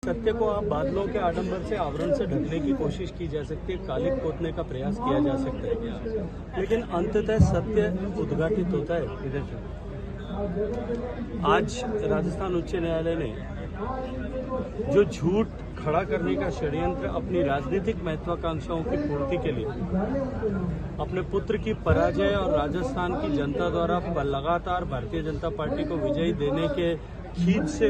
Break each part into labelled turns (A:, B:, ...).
A: सत्य को आप बादलों के आडंबर से आवरण से ढकने की कोशिश की जा सकती है, कालिक पोतने का प्रयास किया जा सकता है क्या, लेकिन अंततः सत्य उद्घाटित होता है। आज राजस्थान उच्च न्यायालय ने जो झूठ खड़ा करने का षड्यंत्र अपनी राजनीतिक महत्वाकांक्षाओं की पूर्ति के लिए अपने पुत्र की पराजय और राजस्थान की जनता द्वारा लगातार भारतीय जनता पार्टी को विजयी देने के खींच से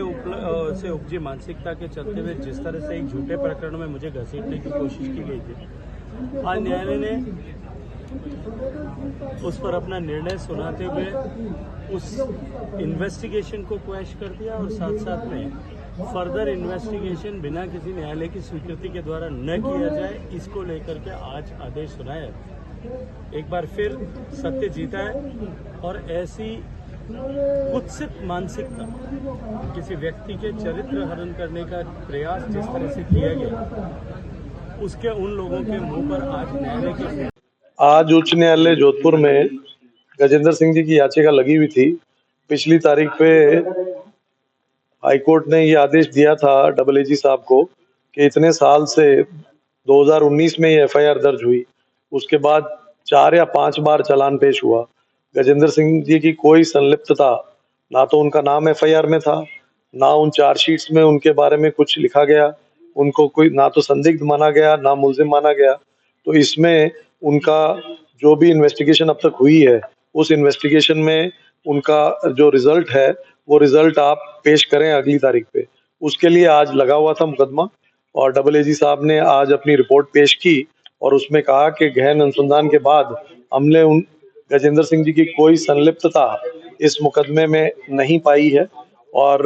A: उपजी मानसिकता के चलते हुए जिस तरह से एक झूठे प्रकरण में मुझे घसीटने की कोशिश की गई थी, आज न्यायालय ने उस पर अपना निर्णय सुनाते हुए उस इन्वेस्टिगेशन को क्वैश कर दिया और साथ साथ में फर्दर इन्वेस्टिगेशन बिना किसी न्यायालय की स्वीकृति के द्वारा न किया जाए, इसको लेकर के आज आदेश सुनाया है। एक बार फिर सत्य जीता है और ऐसी कुत्सित मानसिकता किसी व्यक्ति के चरित्र हनन करने का प्रयास जिस तरह से किया गया, उसके उन लोगों के मुंह पर आज न्यायालय के
B: आज उच्च न्यायालय जोधपुर में गजेंद्र सिंह जी की याचिका लगी हुई थी। पिछली तारीख पे हाईकोर्ट ने ये आदेश दिया था एजी साहब को कि इतने साल से 2019 में ये एफआईआर दर्ज हुई, उसके बाद 4 या 5 बार चालान पेश हुआ। गजेंद्र सिंह जी की कोई संलिप्तता, ना तो उनका नाम एफआईआर में था, ना उन चार्जशीट्स में उनके बारे में कुछ लिखा गया, उनको कोई ना तो संदिग्ध माना गया ना मुल्जिम माना गया। तो इसमें उनका जो भी इन्वेस्टिगेशन अब तक हुई है, उस इन्वेस्टिगेशन में उनका जो रिजल्ट है वो रिजल्ट आप पेश करें अगली तारीख पे। उसके लिए आज लगा हुआ था मुकदमा और एजी साहब ने आज अपनी रिपोर्ट पेश की और उसमें कहा कि गहन अनुसंधान के बाद हमने उन गजेंद्र सिंह जी की कोई संलिप्तता इस मुकदमे में नहीं पाई है और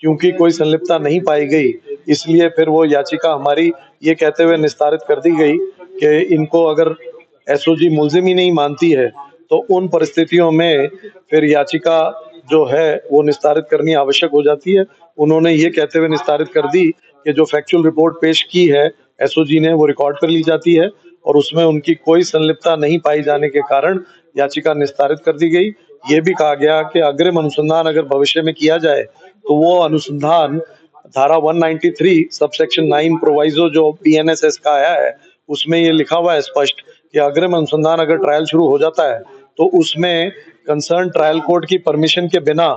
B: क्योंकि कोई संलिप्तता नहीं पाई गई इसलिए फिर वो याचिका हमारी ये कहते हुए निस्तारित कर दी गई कि इनको अगर एसओजी मुल्जिम ही नहीं मानती है तो उन परिस्थितियों में फिर याचिका जो है वो निस्तारित करनी आवश्यक हो जाती है। उन्होंने ये कहते हुए निस्तारित कर दी कि जो फैक्चुअल रिपोर्ट पेश की है एसओजी ने वो रिकॉर्ड कर ली जाती है और उसमें उनकी कोई संलिप्तता नहीं पाई जाने के कारण याचिका निस्तारित कर दी गई। ये भी कहा गया कि अग्रिम अनुसंधान अगर भविष्य में किया जाए तो वो अनुसंधान धारा 193 सबसेक्शन 9 प्रोवाइजो जो बीएनएसएस का आया है उसमें ये लिखा हुआ है स्पष्ट कि अग्रिम अनुसंधान अगर ट्रायल शुरू हो जाता है तो उसमें कंसर्न ट्रायल कोर्ट की परमिशन के बिना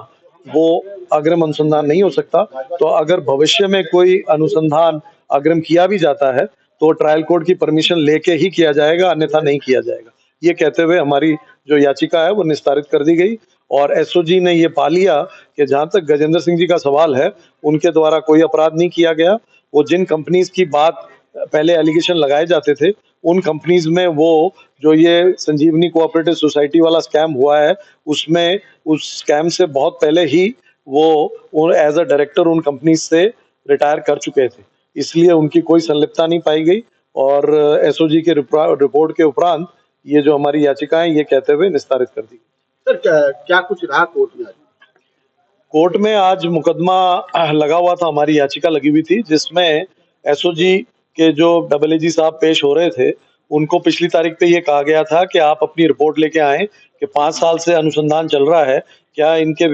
B: वो अग्रिम अनुसंधान नहीं हो सकता। तो अगर भविष्य में कोई अनुसंधान अग्रिम किया भी जाता है तो ट्रायल कोर्ट की परमिशन लेके ही किया जाएगा, अन्यथा नहीं किया जाएगा। ये कहते हुए हमारी जो याचिका है वो निस्तारित कर दी गई और एसओजी ने ये पा लिया कि जहां तक गजेंद्र सिंह जी का सवाल है उनके द्वारा कोई अपराध नहीं किया गया। वो जिन कंपनीज की बात पहले एलिगेशन लगाए जाते थे उन कंपनीज में वो जो ये संजीवनी कोऑपरेटिव सोसाइटी वाला स्कैम हुआ है उसमें उस स्कैम से बहुत पहले ही वो एज अ डायरेक्टर उन कंपनीज से रिटायर कर चुके थे, इसलिए उनकी कोई संलिप्तता नहीं पाई गई और एसओजी के रिपोर्ट के उपरांत ये जो हमारी याचिका है ये कहते हुए निस्तारित कर दी।
C: सर क्या कुछ रहा कोर्ट में?
B: कोर्ट में आज मुकदमा लगा हुआ था, हमारी याचिका लगी हुई थी जिसमें एसओजी के जो एजी साहब पेश हो रहे थे उनको पिछली तारीख पे ये कहा गया था कि आप अपनी रिपोर्ट लेके आए कि 5 साल से अनुसंधान चल रहा है, क्या इनके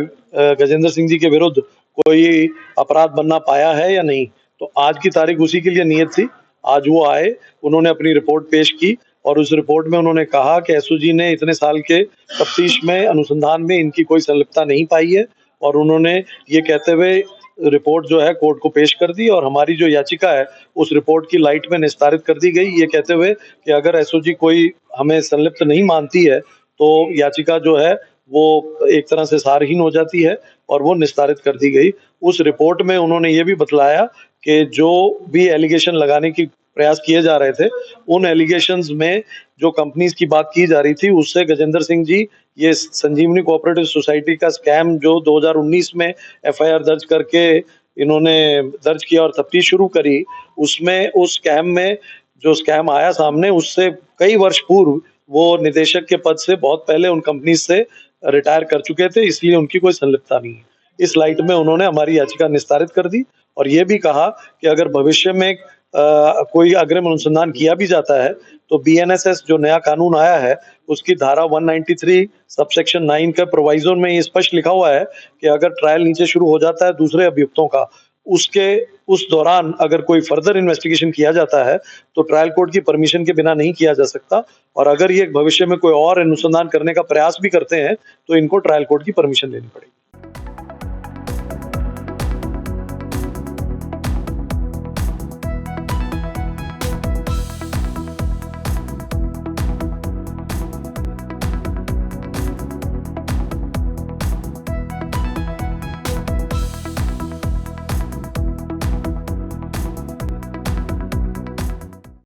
B: गजेंद्र सिंह जी के विरुद्ध कोई अपराध बनना पाया है या नहीं। तो आज की तारीख उसी के लिए नियत थी। आज वो आए, उन्होंने अपनी रिपोर्ट पेश की और उस रिपोर्ट में उन्होंने कहा कि एसओजी ने इतने साल के तफ्तीश में अनुसंधान में इनकी कोई संलिप्तता नहीं पाई है और उन्होंने ये कहते हुए रिपोर्ट जो है कोर्ट को पेश कर दी और हमारी जो याचिका है उस रिपोर्ट की लाइट में निस्तारित कर दी गई, ये कहते हुए कि अगर एसओजी कोई हमें संलिप्त नहीं मानती है तो याचिका जो है वो एक तरह से सारहीन हो जाती है और वो निस्तारित कर दी गई। उस रिपोर्ट में उन्होंने ये भी बतलाया कि जो भी एलिगेशन लगाने की प्रयास किए जा रहे थे उन एलिगेशंस में जो कंपनीज की बात की जा रही थी उससे गजेंद्र सिंह जी ये संजीवनी कोऑपरेटिव सोसाइटी का स्कैम जो 2019 में एफआईआर दर्ज करके इन्होंने दर्ज किया और तफ्तीश शुरू करी, उसमें उस स्कैम में जो स्कैम आया सामने उससे कई वर्ष पूर्व वो निदेशक के पद से बहुत पहले उन कंपनी से रिटायर कर चुके थे, इसलिए उनकी कोई संलिप्तता नहीं है। इस लाइट में उन्होंने हमारी याचिका निस्तारित कर दी और ये भी कहा कि अगर भविष्य में कोई अग्रिम अनुसंधान किया भी जाता है तो बीएनएसएस जो नया कानून आया है उसकी धारा 193 सबसेक्शन 9 के प्रोवाइजो में ये स्पष्ट लिखा हुआ है कि अगर ट्रायल नीचे शुरू हो जाता है दूसरे अभियुक्तों का उसके उस दौरान अगर कोई फर्दर इन्वेस्टिगेशन किया जाता है तो ट्रायल कोर्ट की परमिशन के बिना नहीं किया जा सकता, और अगर ये भविष्य में कोई और अनुसंधान करने का प्रयास भी करते हैं तो इनको ट्रायल कोर्ट की परमिशन लेनी पड़ेगी।